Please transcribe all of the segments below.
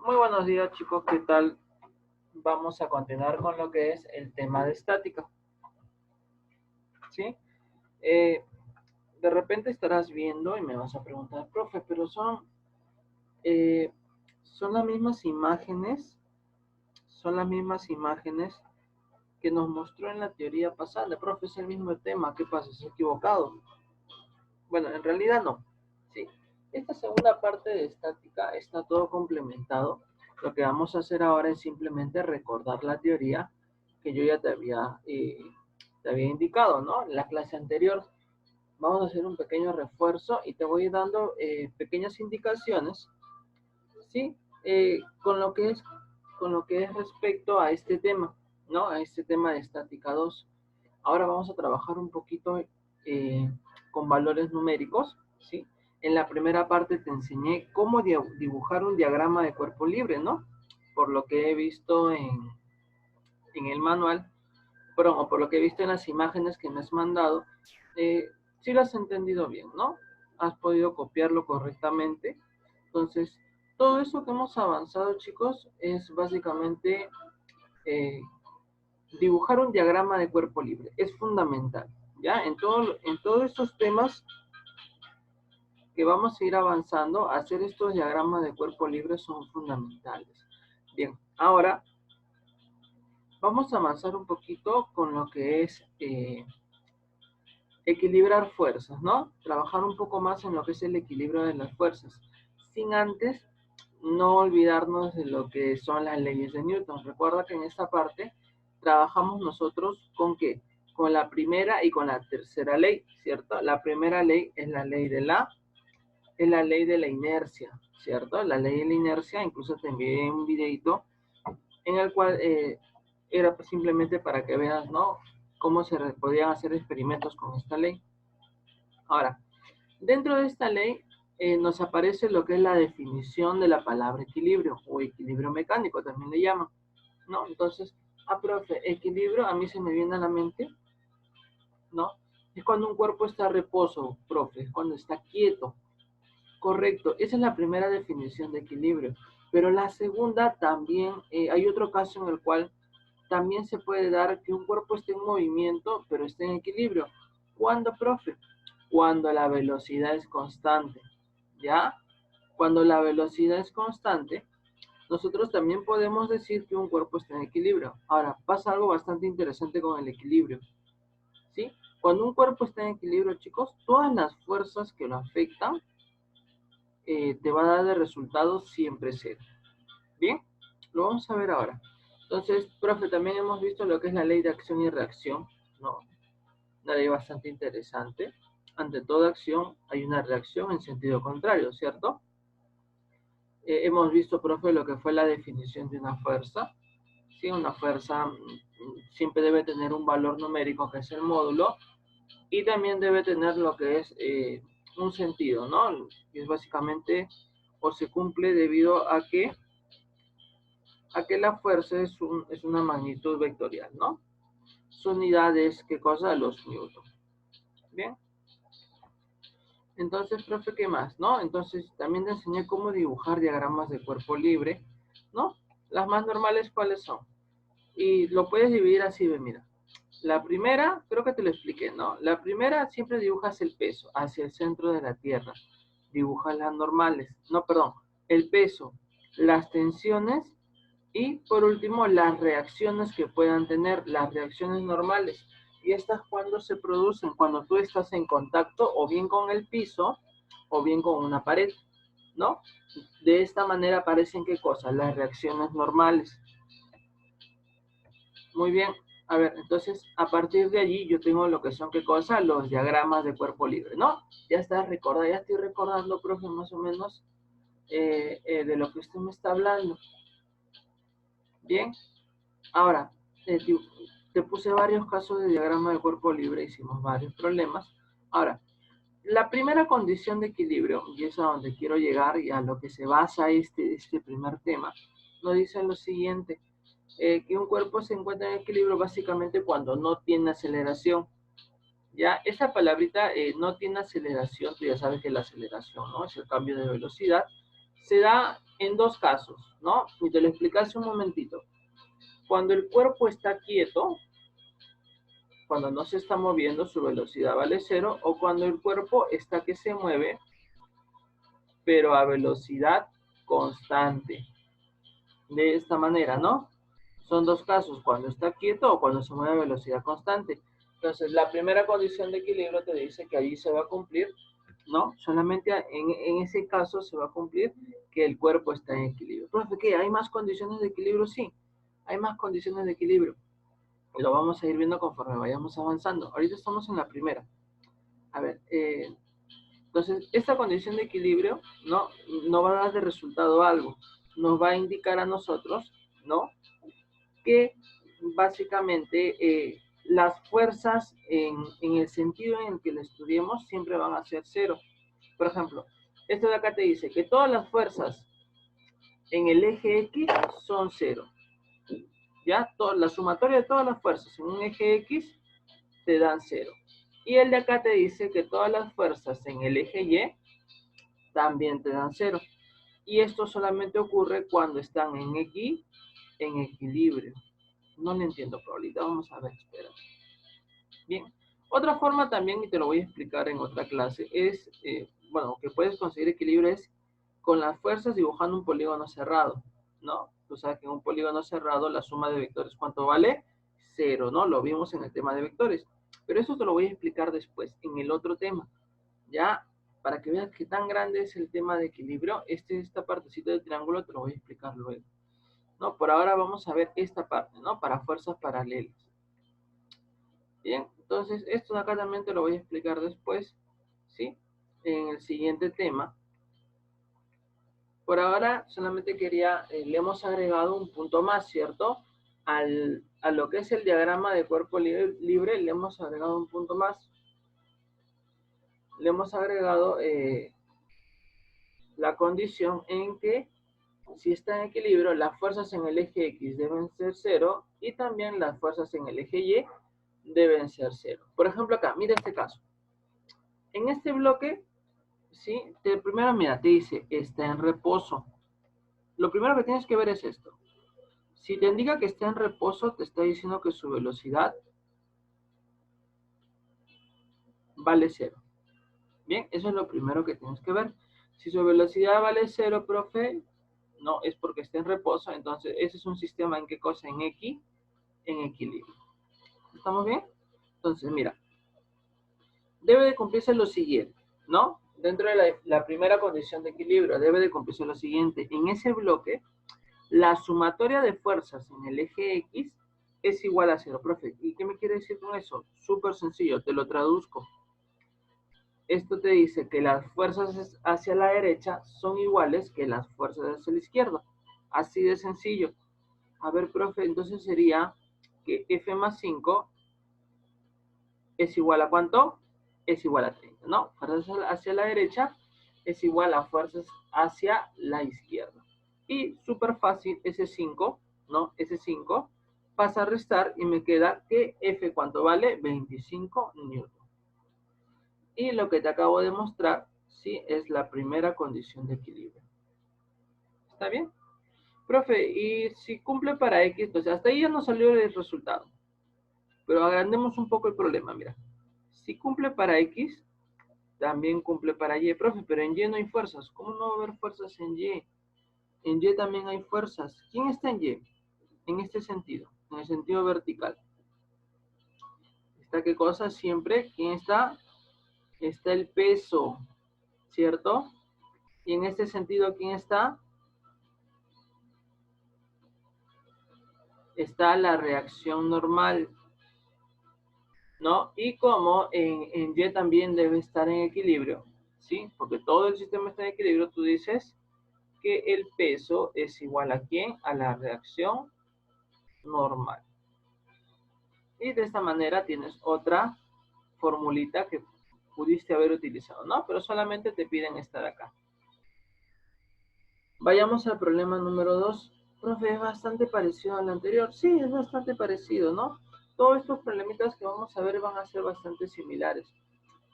Muy buenos días, chicos, ¿qué tal? Vamos a continuar con lo que es el tema de estática, ¿sí? Eh, de repente estarás viendo y me vas a preguntar, profe, pero eh, son las mismas imágenes, son las mismas imágenes que nos mostró en la teoría pasada. Profe, es el mismo tema, ¿qué pasa? ¿Se ha equivocado? Bueno, en realidad no, ¿sí? Esta segunda parte de estática está todo complementado. Lo que vamos a hacer ahora es simplemente recordar la teoría que yo ya te había indicado, ¿no? En la clase anterior vamos a hacer un pequeño refuerzo y te voy dando pequeñas indicaciones, ¿sí? Con lo que es respecto a este tema, ¿no? A este tema de estática 2. Ahora vamos a trabajar un poquito con valores numéricos, ¿sí? En la primera parte te enseñé cómo dibujar un diagrama de cuerpo libre, ¿no? Por lo que he visto en el manual, o por lo que he visto en las imágenes que me has mandado, sí lo has entendido bien, ¿no? Has podido copiarlo correctamente. Entonces, todo eso que hemos avanzado, chicos, es básicamente eh, dibujar un diagrama de cuerpo libre. Es fundamental, ¿ya? En todos estos temas que vamos a ir avanzando, hacer estos diagramas de cuerpo libre son fundamentales. Bien, ahora vamos a avanzar un poquito con lo que es equilibrar fuerzas, ¿no? Trabajar un poco más en lo que es el equilibrio de las fuerzas, sin antes no olvidarnos de lo que son las leyes de Newton. Recuerda que en esta parte trabajamos nosotros con qué? Con la primera y con la tercera ley, ¿cierto? La primera ley es la ley de la inercia, ¿cierto? La ley de la inercia, incluso te envié un videito en el cual era simplemente para que veas, ¿no? Cómo se podían hacer experimentos con esta ley. Ahora, dentro de esta ley nos aparece lo que es la definición de la palabra equilibrio o equilibrio mecánico, también le llaman, ¿no? Entonces, profe, equilibrio a mí se me viene a la mente, ¿no? Es cuando un cuerpo está a reposo, profe, es cuando está quieto. Correcto, esa es la primera definición de equilibrio. Pero la segunda también, hay otro caso en el cual también se puede dar que un cuerpo esté en movimiento, pero esté en equilibrio. ¿Cuándo, profe? Cuando la velocidad es constante, ¿ya? Cuando la velocidad es constante, nosotros también podemos decir que un cuerpo está en equilibrio. Ahora, pasa algo bastante interesante con el equilibrio, ¿sí? Cuando un cuerpo está en equilibrio, chicos, todas las fuerzas que lo afectan te va a dar de resultado siempre cero. Bien, lo vamos a ver ahora. Entonces, profe, también hemos visto lo que es la ley de acción y reacción, ¿no? Una ley bastante interesante. Ante toda acción hay una reacción en sentido contrario, ¿cierto? Hemos visto, profe, lo que fue la definición de una fuerza. Sí, una fuerza siempre debe tener un valor numérico que es el módulo y también debe tener lo que es un sentido, ¿no? Y es básicamente o se cumple debido a que la fuerza es una magnitud vectorial, ¿no? Su unidad es, ¿qué cosa? Los newton. Bien. Entonces, profe, ¿qué más? ¿No? Entonces, también te enseñé cómo dibujar diagramas de cuerpo libre, ¿no? Las más normales, ¿cuáles son? Y lo puedes dividir así, ve, mira. La primera, creo que te lo expliqué, ¿no? La primera siempre dibujas el peso hacia el centro de la Tierra. Dibujas las normales, no, perdón, el peso, las tensiones y por último las reacciones que puedan tener, las reacciones normales. Y estas cuando se producen, cuando tú estás en contacto o bien con el piso o bien con una pared, ¿no? De esta manera aparecen qué cosas, las reacciones normales. Muy bien, a ver, entonces a partir de allí yo tengo lo que son qué cosas, los diagramas de cuerpo libre, ¿no? Ya está recordando, ya estoy recordando, profe, más o menos de lo que usted me está hablando. Bien, ahora, te puse varios casos de diagrama de cuerpo libre, hicimos varios problemas. Ahora, la primera condición de equilibrio, y es a donde quiero llegar y a lo que se basa este primer tema, nos dice lo siguiente, que un cuerpo se encuentra en equilibrio básicamente cuando no tiene aceleración. Ya, esa palabrita no tiene aceleración, tú ya sabes que la aceleración, ¿no? Es el cambio de velocidad. se da en dos casos, ¿no? Y te lo expliqué hace un momentito. Cuando el cuerpo está quieto, cuando no se está moviendo, su velocidad vale 0, o cuando el cuerpo está que se mueve, pero a velocidad constante. De esta manera, ¿no? Son dos casos, cuando está quieto o cuando se mueve a velocidad constante. Entonces, la primera condición de equilibrio te dice que allí se va a cumplir, ¿no? Solamente en ese caso se va a cumplir que el cuerpo está en equilibrio. Profe, ¿qué? ¿Hay más condiciones de equilibrio? Sí, hay más condiciones de equilibrio. Lo vamos a ir viendo conforme vayamos avanzando. Ahorita estamos en la primera. A ver, entonces, esta condición de equilibrio no va a dar de resultado algo. Nos va a indicar a nosotros, ¿no? Que básicamente las fuerzas en el sentido en el que lo estudiemos siempre van a ser 0. Por ejemplo, esto de acá te dice que todas las fuerzas en el eje X son 0. ¿Ya? La sumatoria de todas las fuerzas en un eje X te dan 0. Y el de acá te dice que todas las fuerzas en el eje Y también te dan 0. Y esto solamente ocurre cuando están en X en equilibrio. No lo entiendo, pero ahorita vamos a ver, espera. Bien, otra forma también, y te lo voy a explicar en otra clase, es, bueno, que puedes conseguir equilibrio es con las fuerzas dibujando un polígono cerrado, ¿no? Tú sabes que en un polígono cerrado la suma de vectores, ¿cuánto vale? 0, ¿no? Lo vimos en el tema de vectores. Pero eso te lo voy a explicar después, en el otro tema. Ya, para que veas qué tan grande es el tema de equilibrio, esta partecita del triángulo te lo voy a explicar luego. ¿No? Por ahora vamos a ver esta parte, ¿no? Para fuerzas paralelas. Bien, entonces esto de acá también te lo voy a explicar después, ¿sí? En el siguiente tema. Por ahora solamente le hemos agregado un punto más, ¿cierto? A lo que es el diagrama de cuerpo libre, le hemos agregado un punto más. Le hemos agregado la condición en que si está en equilibrio, las fuerzas en el eje X deben ser 0 y también las fuerzas en el eje Y deben ser 0. Por ejemplo acá, mira este caso. En este bloque, ¿sí? Primero, mira, te dice, está en reposo. Lo primero que tienes que ver es esto. Si te indica que está en reposo, te está diciendo que su velocidad vale 0. Bien, eso es lo primero que tienes que ver. Si su velocidad vale 0, profe, no, es porque está en reposo. Entonces, ese es un sistema en qué cosa, en X, en equilibrio. ¿Estamos bien? Entonces, mira, debe de cumplirse lo siguiente, ¿no? Dentro de la primera condición de equilibrio, debe de cumplirse lo siguiente. En ese bloque, la sumatoria de fuerzas en el eje X es igual a 0, profe. ¿Y qué me quiere decir con eso? Súper sencillo, te lo traduzco. Esto te dice que las fuerzas hacia la derecha son iguales que las fuerzas hacia la izquierda. Así de sencillo. A ver, profe, entonces sería que F más 5 es igual a ¿cuánto? Es igual a 30, ¿no? Fuerzas hacia la derecha es igual a fuerzas hacia la izquierda. Y súper fácil, ese 5, ¿no? Ese 5 pasa a restar y me queda que F, ¿cuánto vale? 25 newton. Y lo que te acabo de mostrar, sí, es la primera condición de equilibrio. ¿Está bien? Profe, y si cumple para X, entonces hasta ahí ya nos salió el resultado. Pero agrandemos un poco el problema, mira. Si cumple para X, también cumple para Y, profe, pero en Y no hay fuerzas. ¿Cómo no va a haber fuerzas en Y? En Y también hay fuerzas. ¿Quién está en Y? En este sentido, en el sentido vertical. ¿Está qué cosa? Siempre, ¿quién está? Está el peso, ¿cierto? Y en este sentido, ¿quién está? Está la reacción normal, ¿no? Y como en Y también debe estar en equilibrio, ¿sí? Porque todo el sistema está en equilibrio, tú dices que el peso es igual a ¿quién? A la reacción normal. Y de esta manera tienes otra formulita que pudiste haber utilizado, ¿no? Pero solamente te piden esta de acá. Vayamos al problema número 2. Profe, es bastante parecido al anterior. Sí, es bastante parecido, ¿no? Todos estos problemitas que vamos a ver van a ser bastante similares.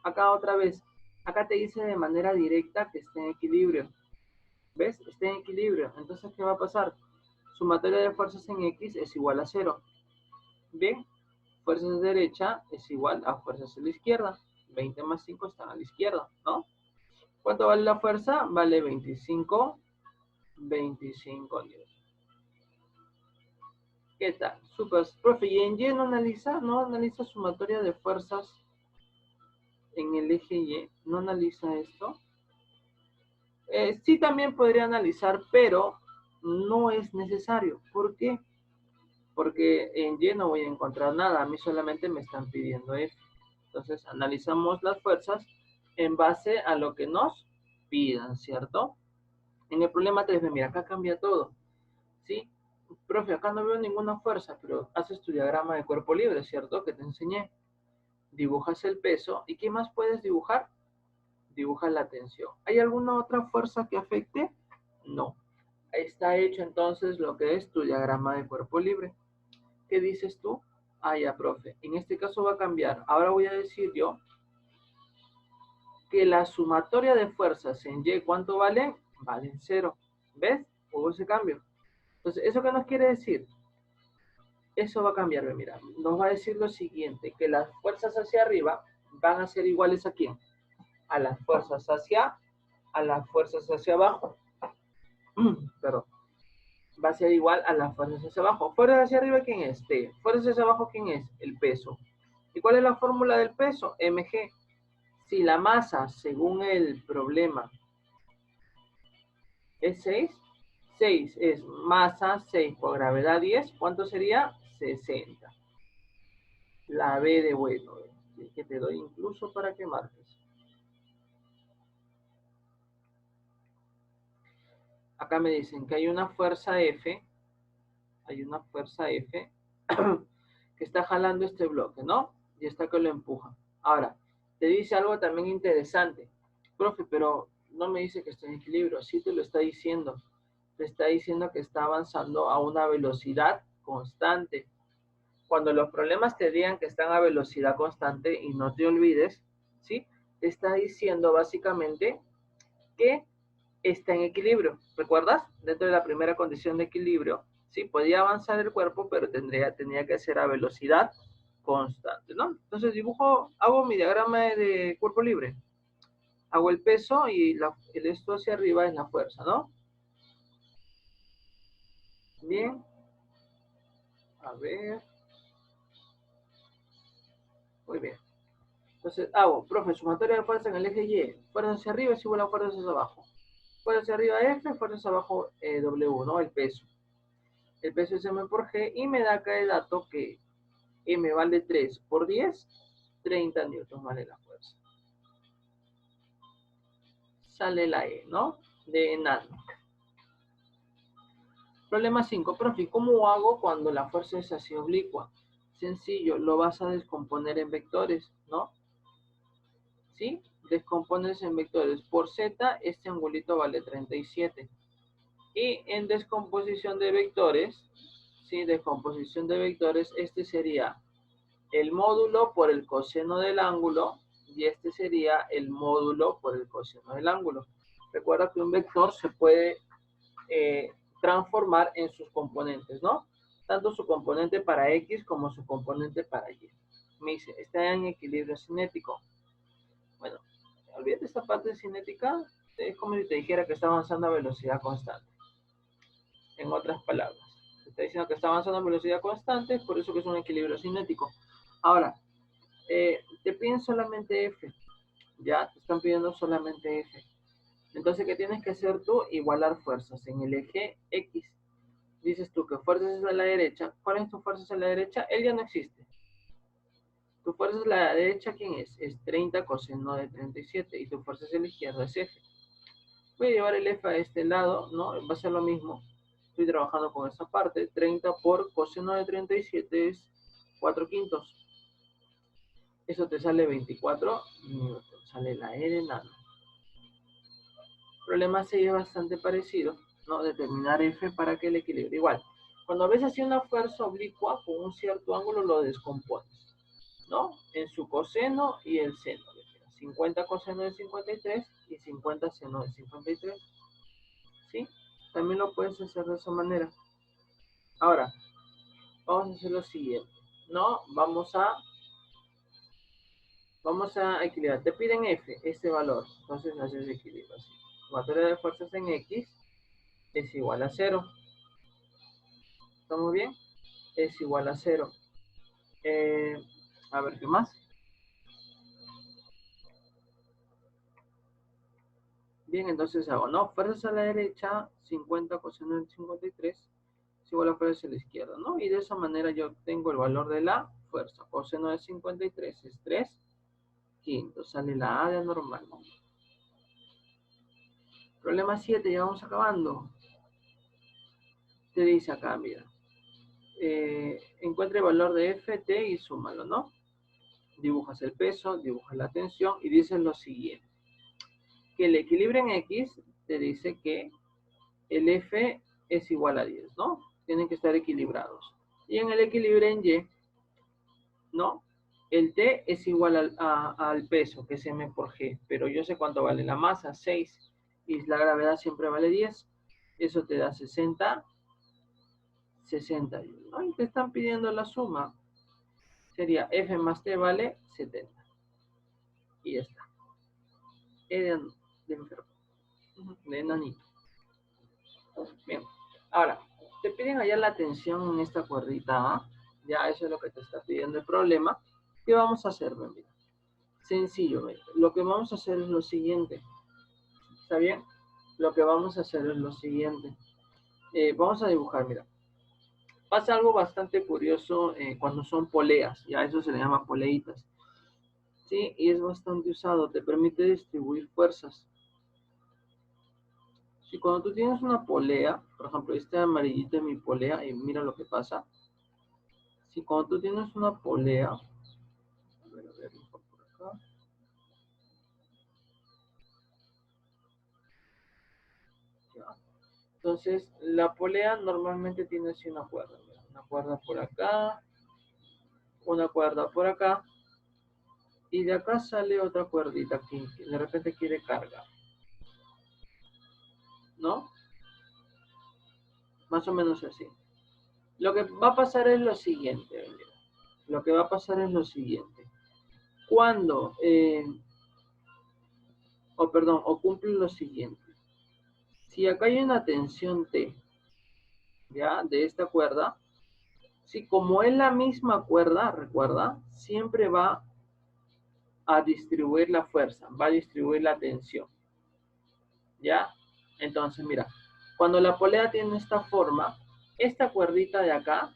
Acá otra vez, acá te dice de manera directa que esté en equilibrio. ¿Ves? Está en equilibrio. Entonces, ¿qué va a pasar? Sumatoria de fuerzas en X es igual a 0. Bien, fuerzas de derecha es igual a fuerzas a la izquierda. 20 más 5 están a la izquierda, ¿no? ¿Cuánto vale la fuerza? Vale 25 newtons. ¿Qué tal? Super. Profe, ¿y en Y no analiza sumatoria de fuerzas en el eje Y? ¿No analiza esto? Sí también podría analizar, pero no es necesario. ¿Por qué? Porque en Y no voy a encontrar nada. A mí solamente me están pidiendo F. Entonces, analizamos las fuerzas en base a lo que nos pidan, ¿cierto? En el problema 3, mira, acá cambia todo, ¿sí? Profe, acá no veo ninguna fuerza, pero haces tu diagrama de cuerpo libre, ¿cierto? Que te enseñé. Dibujas el peso. ¿Y qué más puedes dibujar? Dibujas la tensión. ¿Hay alguna otra fuerza que afecte? No. Está hecho entonces lo que es tu diagrama de cuerpo libre. ¿Qué dices tú? Ah, ya, profe. En este caso va a cambiar. Ahora voy a decir yo que la sumatoria de fuerzas en Y, ¿cuánto valen? Valen 0. ¿Ves? Hubo ese cambio. Entonces, ¿eso qué nos quiere decir? Eso va a cambiar, mira. Nos va a decir lo siguiente, que las fuerzas hacia arriba van a ser iguales a ¿quién? A las fuerzas hacia abajo. Perdón. Va a ser igual a las fuerzas hacia abajo. Fuerzas hacia arriba, ¿quién es? T. Fuerzas hacia abajo, ¿quién es? El peso. ¿Y cuál es la fórmula del peso? mg. Si la masa, según el problema, es 6, 6 es masa, 6 por gravedad 10, ¿cuánto sería? 60. La B de bueno, que te doy incluso para que marques. Acá me dicen que hay una fuerza F que está jalando este bloque, ¿no? Y está que lo empuja. Ahora, te dice algo también interesante. Profe, pero no me dice que está en equilibrio. Sí te lo está diciendo. Te está diciendo que está avanzando a una velocidad constante. Cuando los problemas te digan que están a velocidad constante y no te olvides, ¿sí? Te está diciendo básicamente que está en equilibrio. ¿Recuerdas? Dentro de la primera condición de equilibrio, sí, podía avanzar el cuerpo, pero tenía que ser a velocidad constante, ¿no? Entonces hago mi diagrama de cuerpo libre. Hago el peso y el esto hacia arriba es la fuerza, ¿no? Bien. A ver. Muy bien. Entonces hago, profe, sumatoria de fuerza en el eje Y. Fuerza hacia arriba es igual a fuerza hacia abajo. Fuerza hacia arriba F, fuerza hacia abajo W, ¿no? El peso. El peso es M por G y me da acá el dato que M vale 3 por 10, 30 newtons vale la fuerza. Sale la E, ¿no? De enano. Problema 5, profe, ¿cómo hago cuando la fuerza es así oblicua? Sencillo, lo vas a descomponer en vectores, ¿no? ¿Sí? Descompones en vectores. Por Z, este angulito vale 37. Y en descomposición de vectores, ¿sí? Descomposición de vectores, este sería el módulo por el coseno del ángulo y este sería el módulo por el coseno del ángulo. Recuerda que un vector se puede transformar en sus componentes, ¿no? Tanto su componente para X como su componente para Y. Me dice, está en equilibrio cinético. Bueno, olvídate esta parte cinética, es como si te dijera que está avanzando a velocidad constante. En otras palabras, te está diciendo que está avanzando a velocidad constante, por eso que es un equilibrio cinético. Ahora, te piden solamente F, ya te están pidiendo solamente F. Entonces, ¿qué tienes que hacer tú? Igualar fuerzas en el eje X. Dices tú que fuerzas es a la derecha. ¿Cuál es tu fuerza a la derecha? Él ya no existe. Tu fuerza es a la derecha, ¿quién es? Es 30 coseno de 37. Y tu fuerza es a la izquierda, es F. Voy a llevar el F a este lado, ¿no? Va a ser lo mismo. Estoy trabajando con esta parte. 30 por coseno de 37 es 4 quintos. Eso te sale 24 newtons. Sale la E de nano. El problema 6 es bastante parecido, ¿no? Determinar F para que el equilibrio igual. Cuando ves así una fuerza oblicua con un cierto ángulo, lo descompones, ¿no? En su coseno y el seno. 50 coseno de 53 y 50 seno de 53. ¿sí? También lo puedes hacer de esa manera. Ahora, vamos a hacer lo siguiente, ¿no? Vamos a equilibrar. Te piden F, este valor. Entonces haces equilibrio así. Sumatoria de fuerzas en X es igual a 0. ¿Estamos bien? Es igual a 0. A ver, ¿qué más? Bien, entonces hago, ¿no? Fuerzas a la derecha, 50 coseno de 53, es igual a fuerzas a la izquierda, ¿no? Y de esa manera yo obtengo el valor de la fuerza. Coseno de 53 es 3 quintos. Sale la A de normal, ¿no? Problema 7, ya vamos acabando. Te dice acá, mira. Encuentra el valor de F, T y súmalo, ¿no? Dibujas el peso, dibujas la tensión y dices lo siguiente. Que el equilibrio en X te dice que el F es igual a 10, ¿no? Tienen que estar equilibrados. Y en el equilibrio en Y, ¿no? El T es igual al peso, que es M por G, pero yo sé cuánto vale la masa, 6, y la gravedad siempre vale 10. Eso te da 60, 61, ¿no? Y te están pidiendo la suma. Sería F más T vale 70. Y ya está. E de enfermo. De enanito. Bien. Ahora, te piden hallar la tensión en esta cuerdita A. Ya eso es lo que te está pidiendo el problema. ¿Qué vamos a hacer? Mira. Sencillo. Mira. Lo que vamos a hacer es lo siguiente. ¿Está bien? Lo que vamos a hacer es lo siguiente. Vamos a dibujar, mira. Pasa algo bastante curioso cuando son poleas. Ya eso se le llama poleitas. ¿Sí? Y es bastante usado. Te permite distribuir fuerzas. Si cuando tú tienes una polea, por ejemplo, este amarillito es mi polea, y mira lo que pasa. Si cuando tú tienes una polea, a ver, mejor por acá. Ya. Entonces, la polea normalmente tiene así una cuerda. Mira, una cuerda por acá, una cuerda por acá, y de acá sale otra cuerdita que de repente quiere cargar, ¿no? Más o menos así. Lo que va a pasar es lo siguiente, mira. Lo que va a pasar es lo siguiente. Cuando, o cumple lo siguiente. Si acá hay una tensión T, ¿ya? De esta cuerda, si como es la misma cuerda, recuerda, siempre va a distribuir la fuerza, va a distribuir la tensión, ¿ya? Entonces, mira, cuando la polea tiene esta forma, esta cuerdita de acá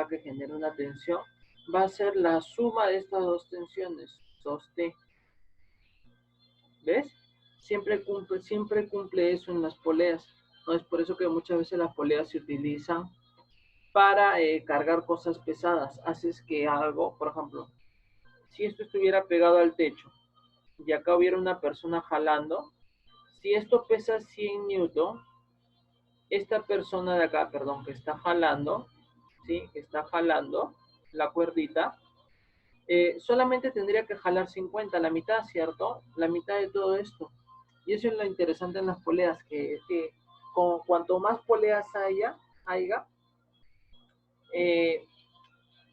que genera una tensión, va a ser la suma de estas dos tensiones, 2T. ¿Ves? Siempre cumple eso en las poleas. ¿No? Es por eso que muchas veces las poleas se utilizan para cargar cosas pesadas. Haces que algo, por ejemplo, si esto estuviera pegado al techo y acá hubiera una persona jalando, si esto pesa 100 newton, esta persona de acá, perdón, que está jalando, ¿sí? Que está jalando la cuerdita, solamente tendría que jalar 50, la mitad, ¿cierto? La mitad de todo esto. Y eso es lo interesante en las poleas, que cuanto más poleas haya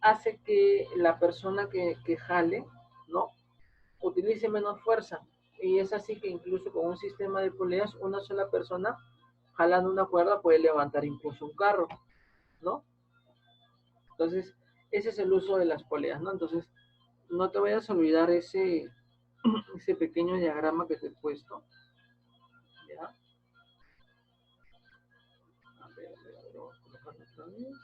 hace que la persona que jale, ¿no? Utilice menos fuerza. Y es así que incluso con un sistema de poleas, una sola persona jalando una cuerda puede levantar incluso un carro, ¿no? Entonces, ese es el uso de las poleas, ¿no? Entonces, no te vayas a olvidar ese pequeño diagrama que te he puesto. ¿Ya? A ver, vamos a colocarlo otra vez.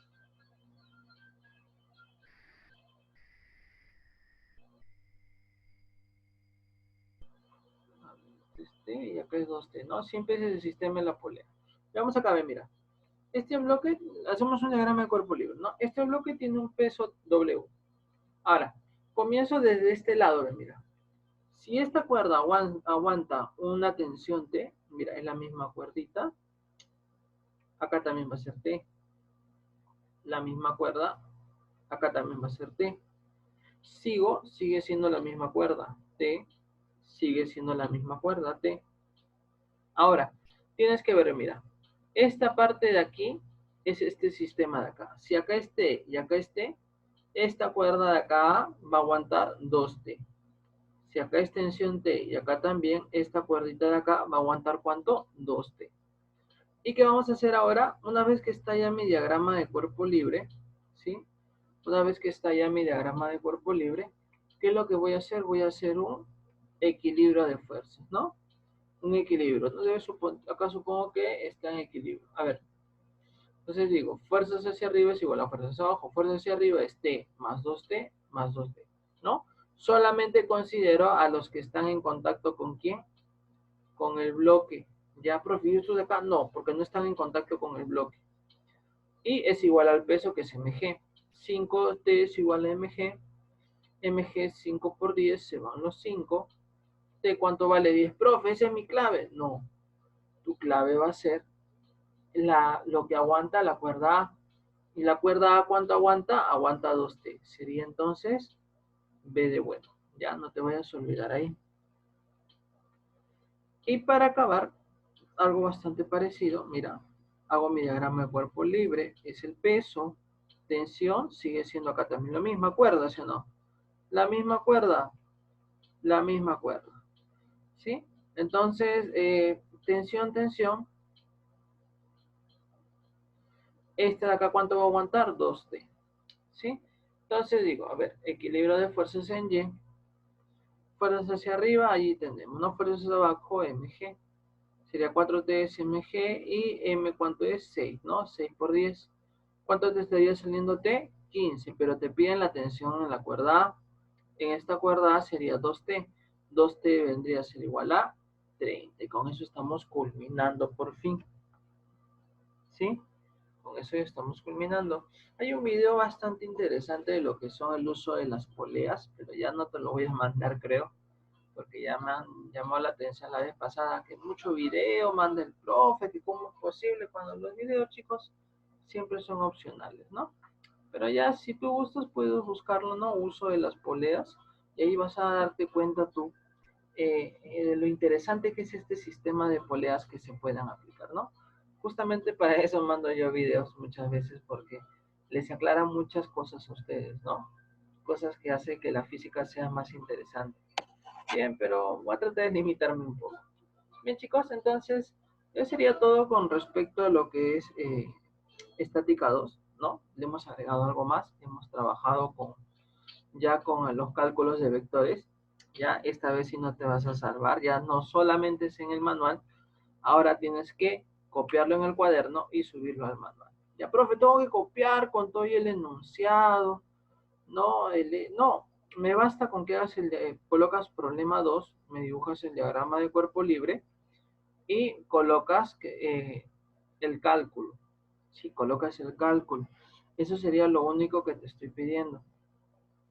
Y acá es 2T, ¿no? Siempre es el sistema de la polea. Vamos acá a ver, mira. Este bloque, hacemos un diagrama de cuerpo libre, ¿no? Este bloque tiene un peso W. Ahora, comienzo desde este lado, mira. Si esta cuerda aguanta una tensión T, mira, es la misma cuerdita. Acá también va a ser T. La misma cuerda, acá también va a ser T. Sigue siendo la misma cuerda, T. Sigue siendo la misma cuerda, T. Ahora, Tienes que ver, mira, esta parte de aquí es este sistema de acá. Si acá esté y acá esté, esta cuerda de acá va a aguantar 2T. Si acá es tensión T y acá también, esta cuerdita de acá va a aguantar ¿cuánto? 2T. ¿Y qué vamos a hacer ahora? Una vez que está ya mi diagrama de cuerpo libre, ¿sí? Una vez que está ya mi diagrama de cuerpo libre, ¿qué es lo que voy a hacer? Voy a hacer un equilibrio de fuerzas, ¿no? Un equilibrio. Entonces, acá supongo que está en equilibrio. A ver, entonces digo, fuerzas hacia arriba es igual a fuerzas hacia abajo. Fuerzas hacia arriba es T más 2T más 2T, ¿no? Solamente considero a los que están en contacto con ¿quién? Con el bloque. Ya, profe, ¿y estos de acá? No, porque no están en contacto con el bloque. Y es igual al peso que es mg. 5T es igual a mg. Mg 5 por 10 se van los 5. ¿De cuánto vale 10? Profe, ¿esa es mi clave? No. Tu clave va a ser lo que aguanta la cuerda A. ¿Y la cuerda A cuánto aguanta? Aguanta 2T. Sería entonces B de bueno. Ya, no te vayas a olvidar ahí. Y para acabar, algo bastante parecido, mira, hago mi diagrama de cuerpo libre, es el peso, tensión, sigue siendo acá también la misma cuerda, ¿sí o no? La misma cuerda, ¿sí? Entonces, tensión, tensión, esta de acá, ¿cuánto va a aguantar? 2T, ¿sí? Entonces digo, a ver, equilibrio de fuerzas en Y, fuerzas hacia arriba, allí tenemos, ¿no? Fuerzas hacia abajo, mg, sería 4T es mg y m, ¿cuánto es? 6, ¿no? 6 por 10. ¿Cuánto te estaría saliendo T? 15, pero te piden la tensión en la cuerda A. En esta cuerda A sería 2T. 2T vendría a ser igual a 30. Y con eso estamos culminando por fin. ¿Sí? Con eso ya estamos culminando. Hay un video bastante interesante de lo que son el uso de las poleas, pero ya no te lo voy a mandar, creo, porque ya me han llamado la atención la vez pasada que mucho video manda el profe, que cómo es posible cuando los videos, chicos, siempre son opcionales, ¿no? Pero ya si tú gustas puedes buscarlo, ¿no? Uso de las poleas y ahí vas a darte cuenta tú de lo interesante que es este sistema de poleas que se puedan aplicar, ¿no? Justamente para eso mando yo videos muchas veces porque les aclara muchas cosas a ustedes, ¿no? Cosas que hacen que la física sea más interesante. Bien, pero voy a tratar de limitarme un poco. Bien, chicos, entonces, eso sería todo con respecto a lo que es estática 2, ¿no? Le hemos agregado algo más, hemos trabajado ya con los cálculos de vectores, ya esta vez sí no te vas a salvar, ya no solamente es en el manual, ahora tienes que copiarlo en el cuaderno y subirlo al manual. Ya, profe, tengo que copiar con todo el enunciado, no, no, me basta con que hagas colocas problema 2, me dibujas el diagrama de cuerpo libre y colocas el cálculo. Si colocas el cálculo, eso sería lo único que te estoy pidiendo.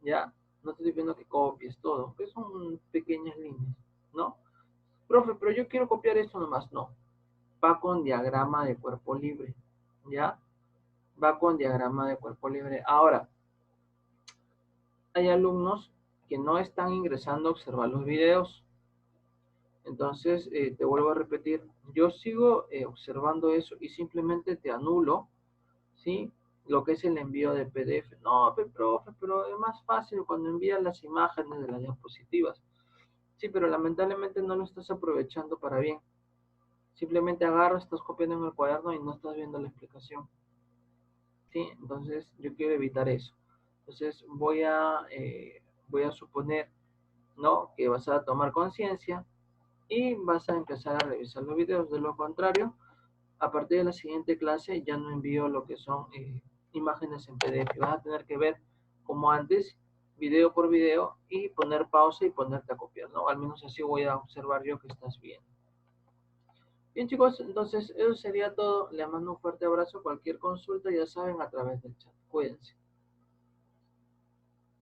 Ya, no te estoy pidiendo que copies todo, que son pequeñas líneas, ¿no? Profe, pero yo quiero copiar esto nomás. No, va con diagrama de cuerpo libre, ¿ya? Va con diagrama de cuerpo libre. Ahora, hay alumnos que no están ingresando a observar los videos. Entonces, te vuelvo a repetir, yo sigo observando eso y simplemente te anulo, ¿sí? Lo que es el envío de PDF. No, profe, pero es más fácil cuando envías las imágenes de las diapositivas. Sí, pero lamentablemente no lo estás aprovechando para bien. Simplemente agarras, estás copiando en el cuaderno y no estás viendo la explicación. ¿Sí? Entonces, yo quiero evitar eso. Entonces, voy a suponer, ¿no? Que vas a tomar conciencia y vas a empezar a revisar los videos. De lo contrario, a partir de la siguiente clase ya no envío lo que son imágenes en PDF. Vas a tener que ver como antes, video por video y poner pausa y ponerte a copiar, ¿no? Al menos así voy a observar yo que estás bien. Bien, chicos, entonces eso sería todo. Les mando un fuerte abrazo. Cualquier consulta ya saben a través del chat. Cuídense.